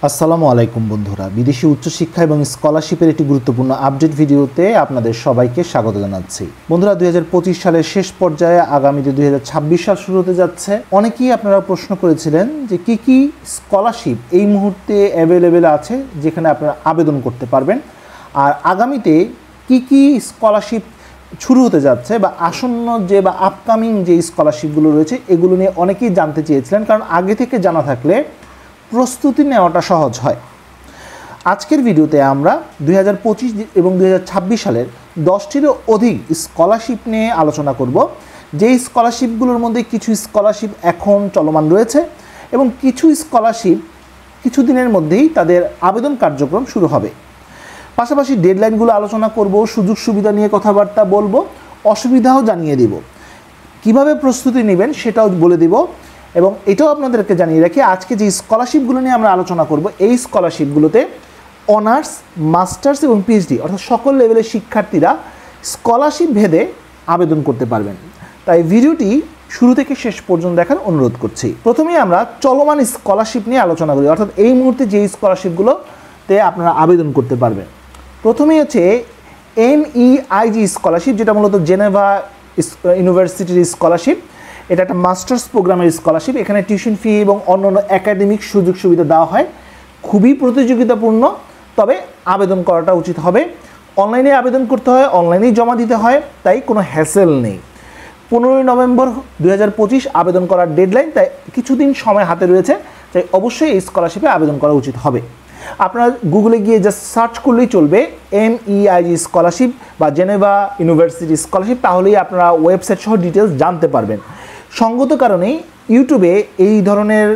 আসসালামু আলাইকুম বন্ধুরা, বিদেশি উচ্চশিক্ষা এবং স্কলারশিপের একটি গুরুত্বপূর্ণ আপডেট ভিডিওতে আপনাদের সবাইকে স্বাগত জানাচ্ছি। বন্ধুরা, 2025 সালের শেষ পর্যায়ে আগামীতে 2026 সাল শুরু হতে যাচ্ছে। অনেকেই আপনারা প্রশ্ন করেছিলেন যে কি কি স্কলারশিপ এই মুহূর্তে অ্যাভেলেবেল আছে যেখানে আপনারা আবেদন করতে পারবেন, আর আগামীতে কি কি স্কলারশিপ শুরু হতে যাচ্ছে বা আসন্ন যে বা আপকামিং যে স্কলারশিপগুলো রয়েছে এগুলো নিয়ে অনেকেই জানতে চেয়েছিলেন, কারণ আগে থেকে জানা থাকলে প্রস্তুতি নেওয়াটা সহজ হয়। আজকের ভিডিওতে আমরা 2025 এবং 2026 সালের 10টিরও অধিক স্কলারশিপ নিয়ে আলোচনা করব। যেই স্কলারশিপগুলোর মধ্যে কিছু স্কলারশিপ এখন চলমান রয়েছে এবং কিছু স্কলারশিপ কিছুদিনের মধ্যেই তাদের আবেদন কার্যক্রম শুরু হবে। পাশাপাশি ডেডলাইনগুলো আলোচনা করব, সুযোগ সুবিধা নিয়ে কথাবার্তা বলবো, অসুবিধাও জানিয়ে দেব, কিভাবে প্রস্তুতি নেবেন সেটাও বলে দেব। এবং এটাও আপনাদেরকে জানিয়ে রাখি, আজকে যে স্কলারশিপগুলো নিয়ে আমরা আলোচনা করব এই স্কলারশিপগুলোতে অনার্স, মাস্টার্স এবং পিএইচডি অর্থাৎ সকল লেভেলের শিক্ষার্থীরা স্কলারশিপ ভেদে আবেদন করতে পারবেন। তাই ভিডিওটি শুরু থেকে শেষ পর্যন্ত দেখার অনুরোধ করছি। প্রথমেই আমরা চলমান স্কলারশিপ নিয়ে আলোচনা করি, অর্থাৎ এই মুহূর্তে যে স্কলারশিপগুলোতে আপনারা আবেদন করতে পারবেন। প্রথমেই হচ্ছে NEIG স্কলারশিপ, যেটা মূলত জেনেভা ইউনিভার্সিটির স্কলারশিপ। এটা একটা মাস্টার্স প্রোগ্রামের স্কলারশিপ। এখানে টিউশন ফি এবং অন্যান্য একাডেমিক সুযোগ সুবিধা দেওয়া হয়। খুবই প্রতিযোগিতাপূর্ণ, তবে আবেদন করাটা উচিত হবে। অনলাইনে আবেদন করতে হয়, অনলাইনেই জমা দিতে হয়, তাই কোনো হ্যাসেল নেই। 15 নভেম্বর 2025 আবেদন করার ডেডলাইন, তাই কিছুদিন সময় হাতে রয়েছে, তাই অবশ্যই এই স্কলারশিপে আবেদন করা উচিত হবে। আপনারা গুগলে গিয়ে জাস্ট সার্চ করলেই চলবে NEIG স্কলারশিপ বা জেনেভা ইউনিভার্সিটি স্কলারশিপ, তাহলেই আপনারা ওয়েবসাইট সহ ডিটেলস জানতে পারবেন। সঙ্গত কারণেই ইউটিউবে এই ধরনের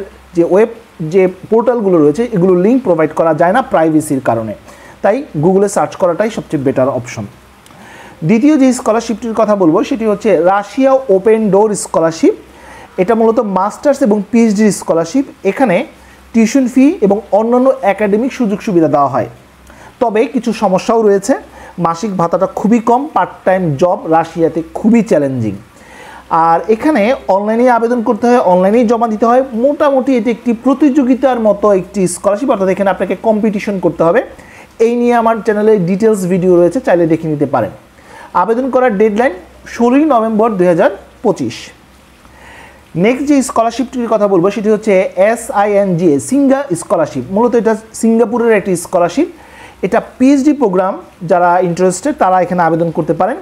যে পোর্টালগুলো রয়েছে এগুলো লিঙ্ক প্রোভাইড করা যায় না প্রাইভেসির কারণে, তাই গুগলে সার্চ করাটাই সবচেয়ে বেটার অপশন। দ্বিতীয় যে স্কলারশিপটির কথা বলবো সেটি হচ্ছে রাশিয়া ওপেন ডোর স্কলারশিপ। এটা মূলত মাস্টার্স এবং পিএইচডি স্কলারশিপ। এখানে টিউশন ফি এবং অন্যান্য একাডেমিক সুযোগ সুবিধা দেওয়া হয়, তবে কিছু সমস্যাও রয়েছে। মাসিক ভাতাটা খুবই কম, পার্ট টাইম জব রাশিয়াতে খুবই চ্যালেঞ্জিং। আর এখানে অনলাইনে আবেদন করতে হয়, অনলাইনেই জমা দিতে হয়। মোটামুটি এটি একটি প্রতিযোগিতার মতো একটি স্কলারশিপ, অর্থাৎ এখানে আপনাকে কম্পিটিশন করতে হবে। এই নিয়ে আমার চ্যানেলে ডিটেলস ভিডিও রয়েছে, চাইলে দেখে নিতে পারেন। আবেদন করার ডেডলাইন 16 নভেম্বর 2025। নেক্সট যে স্কলারশিপটির কথা বলবো সেটি হচ্ছে SINGA সিঙ্গা স্কলারশিপ। মূলত এটা সিঙ্গাপুরের একটি স্কলারশিপ। এটা পিএইচডি প্রোগ্রাম, যারা ইন্টারেস্টেড তারা এখানে আবেদন করতে পারেন।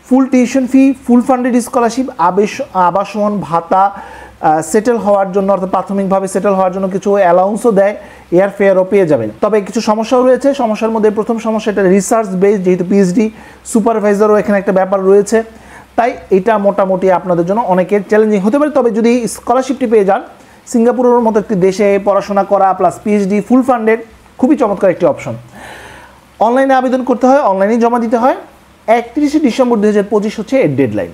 ফুল টিউশন ফি, ফুল ফান্ডেড স্কলারশিপ, আবাসন ভাতা, সেটেল হওয়ার জন্য অর্থাৎ প্রাথমিকভাবে সেটেল হওয়ার জন্য কিছু অ্যালাউন্সও দেয়, এয়ার ফেয়ারও পেয়ে যাবেন। তবে কিছু সমস্যাও রয়েছে। সমস্যার মধ্যে প্রথম সমস্যা, এটা রিসার্চ বেসড, যেহেতু পিএইচডি সুপারভাইজারও এখানে একটা ব্যাপার রয়েছে, তাই এটা মোটামুটি আপনাদের জন্য অনেকের চ্যালেঞ্জিং হতে পারে। তবে যদি স্কলারশিপটি পেয়ে যান, সিঙ্গাপুরের মতো একটি দেশে পড়াশোনা করা প্লাস পিএইচডি ফুল ফান্ডেড খুবই চমৎকার একটি অপশন। অনলাইনে আবেদন করতে হয়, অনলাইনেই জমা দিতে হয়। 31 ডিসেম্বর 2025 হচ্ছে এর ডেডলাইন।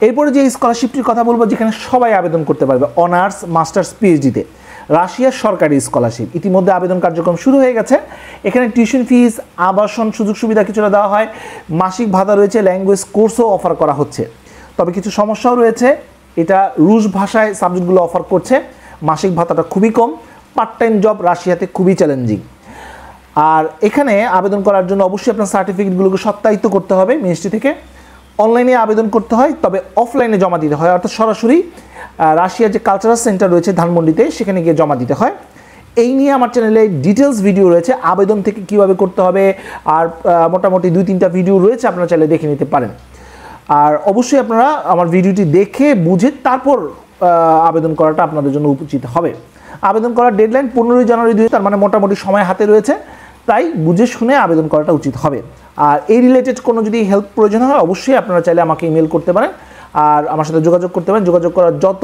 এরপরে যে স্কলারশিপটির কথা বলবো যেখানে সবাই আবেদন করতে পারবে, অনার্স, মাস্টার্স, পিএইচডিতে রাশিয়ার সরকারি স্কলারশিপ। ইতিমধ্যে আবেদন কার্যক্রম শুরু হয়ে গেছে। এখানে টিউশন ফিস, আবাসন সুযোগ সুবিধা কিছুটা দেওয়া হয়, মাসিক ভাতা রয়েছে, ল্যাঙ্গুয়েজ কোর্সও অফার করা হচ্ছে। তবে কিছু সমস্যাও রয়েছে। এটা রুশ ভাষায় সাবজেক্টগুলো অফার করছে, মাসিক ভাতাটা খুবই কম, পার্ট টাইম জব রাশিয়াতে খুবই চ্যালেঞ্জিং। আর এখানে আবেদন করার জন্য অবশ্যই আপনার সার্টিফিকেটগুলোকে সত্যায়িত করতে হবে মিনিস্ট্রি থেকে। অনলাইনে আবেদন করতে হয়, তবে অফলাইনে জমা দিতে হয়, অর্থাৎ সরাসরি রাশিয়ার যে কালচারাল সেন্টার রয়েছে ধানমন্ডিতে সেখানে গিয়ে জমা দিতে হয়। এই নিয়ে আমার চ্যানেলে ডিটেলস ভিডিও রয়েছে, আবেদন থেকে কিভাবে করতে হবে, আর মোটামুটি 2-3টা ভিডিও রয়েছে, আপনারা চাইলে দেখে নিতে পারেন। আর অবশ্যই আপনারা আমার ভিডিওটি দেখে বুঝে তারপর আবেদন করাটা আপনাদের জন্য উচিত হবে। আবেদন করার ডেডলাইন 15 জানুয়ারি 2025, তার মানে মোটামুটি সময় হাতে রয়েছে, তাই বুঝে শুনে আবেদন করাটা উচিত হবে। আর এই রিলেটেড কোনো যদি হেল্প প্রয়োজন হয় অবশ্যই আপনারা চাইলে আমাকে ইমেল করতে পারেন আর আমার সাথে যোগাযোগ করতে পারেন। যোগাযোগ করার যত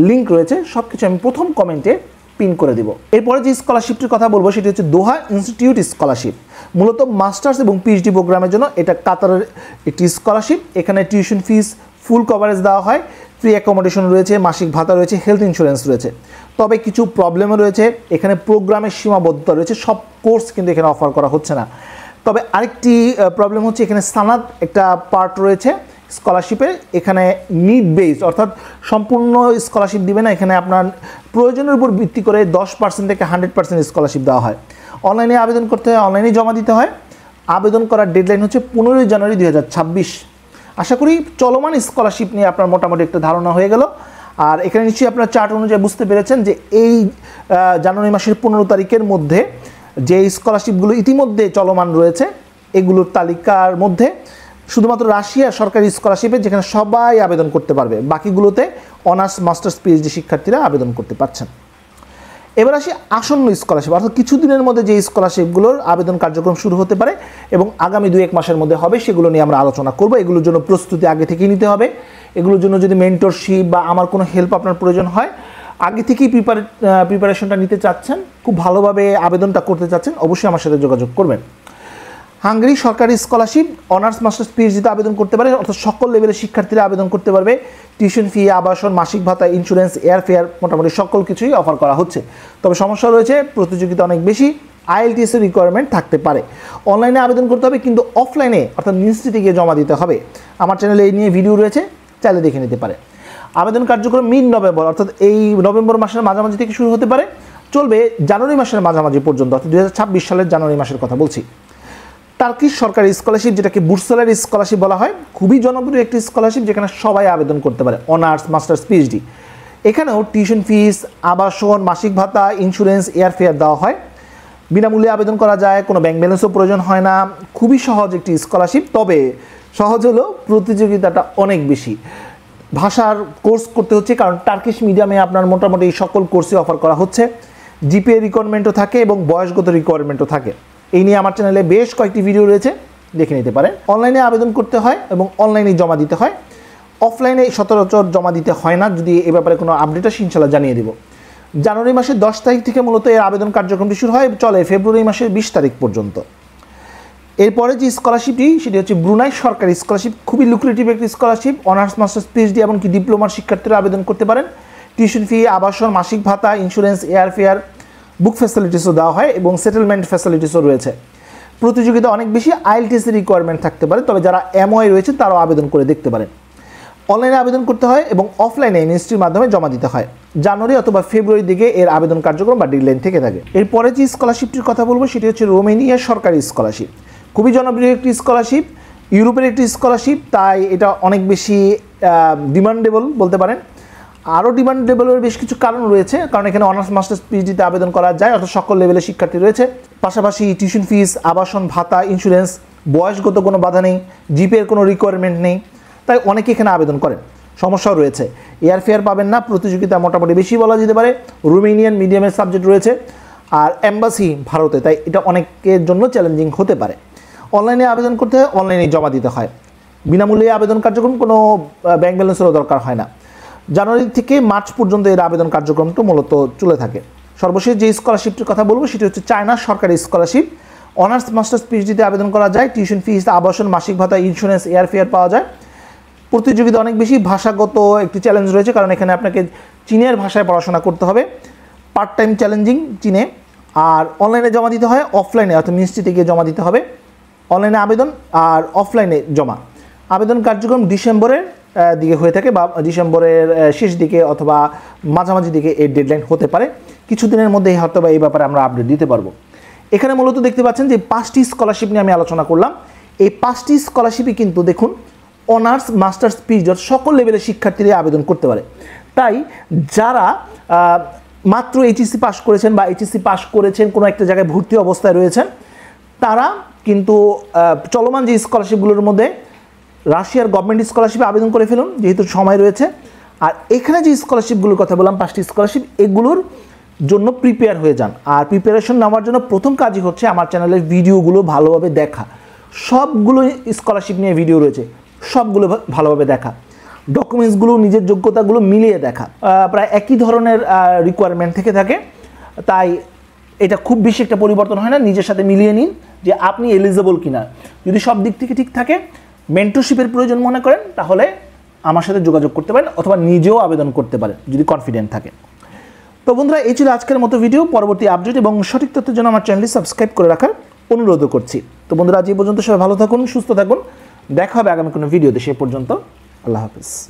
লিঙ্ক রয়েছে সব কিছু আমি প্রথম কমেন্টে পিন করে দেব। এরপরে যে স্কলারশিপটির কথা বলবো সেটি হচ্ছে দোহা ইনস্টিটিউট স্কলারশিপ। মূলত মাস্টার্স এবং পিএইচডি প্রোগ্রামের জন্য এটা কাতারের একটি স্কলারশিপ। এখানে টিউশন ফিস ফুল কভারেজ দেওয়া হয়, ফ্রি অ্যাকোমোডেশন রয়েছে, মাসিক ভাতা রয়েছে, হেলথ ইন্স্যুরেন্স রয়েছে। তবে কিছু প্রবলেমও রয়েছে, এখানে প্রোগ্রামের সীমাবদ্ধতা রয়েছে, সব কোর্স কিন্তু এখানে অফার করা হচ্ছে না। তবে আরেকটি প্রবলেম হচ্ছে এখানে সানাদ একটা পার্ট রয়েছে, স্কলারশিপে এখানে নিড বেসড অর্থাৎ সম্পূর্ণ স্কলারশিপ দিবে না, এখানে আপনার প্রয়োজনের উপর ভিত্তি করে 10% থেকে 100% স্কলারশিপ দেওয়া হয়। অনলাইনে আবেদন করতে হয়, অনলাইনে জমা দিতে হয়। আবেদন করার ডেডলাইন হচ্ছে 15 জানুয়ারি 2026। আশা করি চলমান স্কলারশিপ নিয়ে আপনার মোটামুটি একটা ধারণা হয়ে গেল। আর এখানে নিশ্চয়ই আপনার চার্ট অনুযায়ী বুঝতে পেরেছেন যে এই জানুয়ারি মাসের 15 তারিখের মধ্যে যে স্কলারশিপগুলো ইতিমধ্যে চলমান রয়েছে এগুলোর তালিকার মধ্যে শুধুমাত্র রাশিয়ার সরকারি স্কলারশিপে যেখানে সবাই আবেদন করতে পারবে, বাকিগুলোতে অনার্স মাস্টার্স পিএইচডি শিক্ষার্থীরা আবেদন করতে পারছেন। এবার আসি আসন্ন স্কলারশিপ, অর্থাৎ কিছুদিনের মধ্যে যে স্কলারশিপগুলোর আবেদন কার্যক্রম শুরু হতে পারে এবং আগামী 2-1 মাসের মধ্যে হবে, সেগুলো নিয়ে আমরা আলোচনা করব। এগুলোর জন্য প্রস্তুতি আগে থেকেই নিতে হবে। এগুলোর জন্য যদি মেন্টরশিপ বা আমার কোনো হেল্প আপনার প্রয়োজন হয়, আগে থেকেই প্রিপারেশনটা নিতে চাচ্ছেন, খুব ভালোভাবে আবেদনটা করতে চাচ্ছেন, অবশ্যই আমার সাথে যোগাযোগ করবেন। হাঙ্গেরি সরকারি স্কলারশিপ অনার্স মাস্টার্স পিএইচডিতে আবেদন করতে পারে, অর্থাৎ সকল লেভেলের শিক্ষার্থীরা আবেদন করতে পারবে। টিউশন ফি, আবাসন, মাসিক ভাতা, ইন্স্যুরেন্স, এয়ার ফেয়ার মোটামুটি সকল কিছুই অফার করা হচ্ছে। তবে সমস্যা রয়েছে, প্রতিযোগিতা অনেক বেশি, IELTS এর রিকোয়ারমেন্ট থাকতে পারে। অনলাইনে আবেদন করতে হবে কিন্তু অফলাইনে অর্থাৎ ইনস্টিটিউটে গিয়ে জমা দিতে হবে। আমার চ্যানেলে এই নিয়ে ভিডিও রয়েছে, চাইলে দেখে নিতে পারে। আবেদন কার্যক্রম মিড নভেম্বর অর্থাৎ এই নভেম্বর মাসের মাঝামাঝি থেকে শুরু হতে পারে, চলবে জানুয়ারি মাসের মাঝামাঝি পর্যন্ত, অর্থাৎ 2026 সালের জানুয়ারি মাসের কথা বলছি। টার্কিশ সরকারি স্কলারশিপ, যেটাকে বুর্সালার স্কলারশিপ বলা হয়, খুবই জনপ্রিয় একটি স্কলারশিপ যেখানে সবাই আবেদন করতে পারে, অনার্স মাস্টার্স পিএইচডি। এখানেও টিউশন ফিস, আবাসন, মাসিক ভাতা, ইন্স্যুরেন্স, এয়ার ফেয়ার দেওয়া হয়। বিনামূল্যে আবেদন করা যায়, কোনো ব্যাংক ব্যালেন্সও প্রয়োজন হয় না, খুবই সহজ একটি স্কলারশিপ। তবে সহজ হলেও প্রতিযোগিতাটা অনেক বেশি। ভাষার কোর্স করতে হচ্ছে, কারণ টার্কিশ মিডিয়ামে আপনার মোটামুটি সকল কোর্সই অফার করা হচ্ছে। জিপিএ রিকোয়ারমেন্টও থাকে এবং বয়সগত রিকোয়ারমেন্টও থাকে। এই নিয়ে আমার চ্যানেলে বেশ কয়েকটি ভিডিও রয়েছে, দেখে নিতে পারেন। অনলাইনে আবেদন করতে হয় এবং অনলাইনে জমা দিতে হয়, অফলাইনে সচরাচর জমা দিতে হয় না। যদি এ ব্যাপারে কোনো আপডেট আসে ইনশাল্লাহ জানিয়ে দেব। জানুয়ারি মাসের 10 তারিখ থেকে মূলত এর আবেদন কার্যক্রমটি শুরু হয়, চলে ফেব্রুয়ারি মাসের 20 তারিখ পর্যন্ত। এরপরে যে স্কলারশিপটি সেটি হচ্ছে ব্রুনাই সরকারি স্কলারশিপ, খুবই লুক্রেটিভ একটি স্কলারশিপ। অনার্স মাস্টার্স পিএইচডি এমনকি ডিপ্লোমার শিক্ষার্থীরা আবেদন করতে পারেন। টিউশন ফি, আবাসন, মাসিক ভাতা, ইন্স্যুরেন্স, এয়ার ফেয়ার, বুক ফ্যাসিলিটিসও দেওয়া হয় এবং সেটেলমেন্ট ফ্যাসিলিটিসও রয়েছে। প্রতিযোগিতা অনেক বেশি, IELTS এর রিকোয়ারমেন্ট থাকতে পারে, তবে যারা MOI রয়েছে তারাও আবেদন করে দেখতে পারেন। অনলাইনে আবেদন করতে হয় এবং অফলাইনে মিনিস্ট্রির মাধ্যমে জমা দিতে হয়। জানুয়ারি অথবা ফেব্রুয়ারির দিকে এর আবেদন কার্যক্রম বা ডেডলাইন থেকে থাকে। এরপরে যে স্কলারশিপটির কথা বলবো সেটি হচ্ছে রোমেনিয়া সরকারি স্কলারশিপ, খুবই জনপ্রিয় একটি স্কলারশিপ, ইউরোপের একটি স্কলারশিপ, তাই এটা অনেক বেশি ডিমান্ডেবল বলতে পারেন। আরও ডিমান্ডেবলের বেশ কিছু কারণ রয়েছে, কারণ এখানে অনার্স মাস্টার্স পিএইচডিতে আবেদন করা যায়, অর্থাৎ সকল লেভেলের শিক্ষার্থী রয়েছে। পাশাপাশি টিউশন ফিস, আবাসন, ভাতা, ইন্স্যুরেন্স, বয়সগত কোনো বাধা নেই, জিপিএর কোনো রিকোয়ারমেন্ট নেই, তাই অনেকে এখানে আবেদন করেন। সমস্যাও রয়েছে, এয়ার ফেয়ার পাবেন না, প্রতিযোগিতা মোটামুটি বেশি বলা যেতে পারে। রোমেনিয়ান মিডিয়ামের সাবজেক্ট রয়েছে, আর এম্বাসি ভারতে, তাই এটা অনেকের জন্য চ্যালেঞ্জিং হতে পারে। অনলাইনে আবেদন করতে হয়, অনলাইনে জমা দিতে হয়। বিনামূল্যে আবেদন কার্যক্রম, কোনো ব্যাংক ব্যালেন্সেরও দরকার হয় না। জানুয়ারি থেকে মার্চ পর্যন্ত এর আবেদন কার্যক্রমটা মূলত চলে থাকে। সর্বশেষ যে স্কলারশিপটির কথা বলবো সেটি হচ্ছে চায়না সরকারি স্কলারশিপ। অনার্স মাস্টার্স পিএইচডিতে আবেদন করা যায়, টিউশন ফিস, আবাসন, মাসিক ভাতা, ইন্স্যুরেন্স, এয়ার ফেয়ার পাওয়া যায়। প্রতিযোগিতা অনেক বেশি, ভাষাগত একটি চ্যালেঞ্জ রয়েছে, কারণ এখানে আপনাকে চীনের ভাষায় পড়াশোনা করতে হবে, পার্ট টাইম চ্যালেঞ্জিং চীনে। আর অনলাইনে জমা দিতে হয়, অফলাইনে অর্থাৎ মিনিস্ট্রিতে গিয়ে জমা দিতে হবে। অনলাইনে আবেদন আর অফলাইনে জমা। আবেদন কার্যক্রম ডিসেম্বরের দিকে হয়ে থাকে, বা ডিসেম্বরের শেষ দিকে অথবা মাঝামাঝি দিকে এর ডেডলাইন হতে পারে। কিছুদিনের মধ্যেই হয়তো বা এই ব্যাপারে আমরা আপডেট দিতে পারবো। এখানে মূলত দেখতে পাচ্ছেন যে 5টি স্কলারশিপ নিয়ে আমি আলোচনা করলাম। এই 5টি স্কলারশিপই কিন্তু দেখুন অনার্স মাস্টার্স পিএইচডি সকল লেভেলের শিক্ষার্থীরা আবেদন করতে পারে। তাই যারা মাত্র এইচএসসি পাস করেছেন বা এইচএসসি পাস করেছেন, কোনো একটা জায়গায় ভর্তি অবস্থায় রয়েছেন, তারা কিন্তু চলমান যে স্কলারশিপগুলোর মধ্যে রাশিয়ার গভর্নমেন্ট স্কলারশিপে আবেদন করে ফেলুন, যেহেতু সময় রয়েছে। আর এখানে যে স্কলারশিপগুলোর কথা বললাম 5টি স্কলারশিপ, এগুলোর জন্য প্রিপেয়ার হয়ে যান। আর প্রিপারেশন নেওয়ার জন্য প্রথম কাজই হচ্ছে আমার চ্যানেলের ভিডিওগুলো ভালোভাবে দেখা। সবগুলো স্কলারশিপ নিয়ে ভিডিও রয়েছে, সবগুলো ভালোভাবে দেখা, ডকুমেন্টসগুলো নিজের যোগ্যতাগুলো মিলিয়ে দেখা। প্রায় একই ধরনের রিকোয়ারমেন্ট থেকে থাকে, তাই এটা খুব বেশি একটা পরিবর্তন হয় না। নিজের সাথে মিলিয়ে নিন যে আপনি এলিজিবল কিনা। যদি সব দিক থেকে ঠিক থাকে, মেন্টরশিপের প্রয়োজন মনে করেন, তাহলে আমার সাথে যোগাযোগ করতে পারেন অথবা নিজেও আবেদন করতে পারেন যদি কনফিডেন্ট থাকে। তো বন্ধুরা, এই ছিল আজকের মতো ভিডিও। পরবর্তী আপডেট এবং সঠিক তথ্যের জন্য আমার চ্যানেলটি সাবস্ক্রাইব করে রাখার অনুরোধ করছি। তো বন্ধুরা, আজ এই পর্যন্ত সবাই ভালো থাকুন, সুস্থ থাকুন, দেখা হবে আগামী কোনো ভিডিওতে। সে পর্যন্ত আল্লাহ হাফেজ।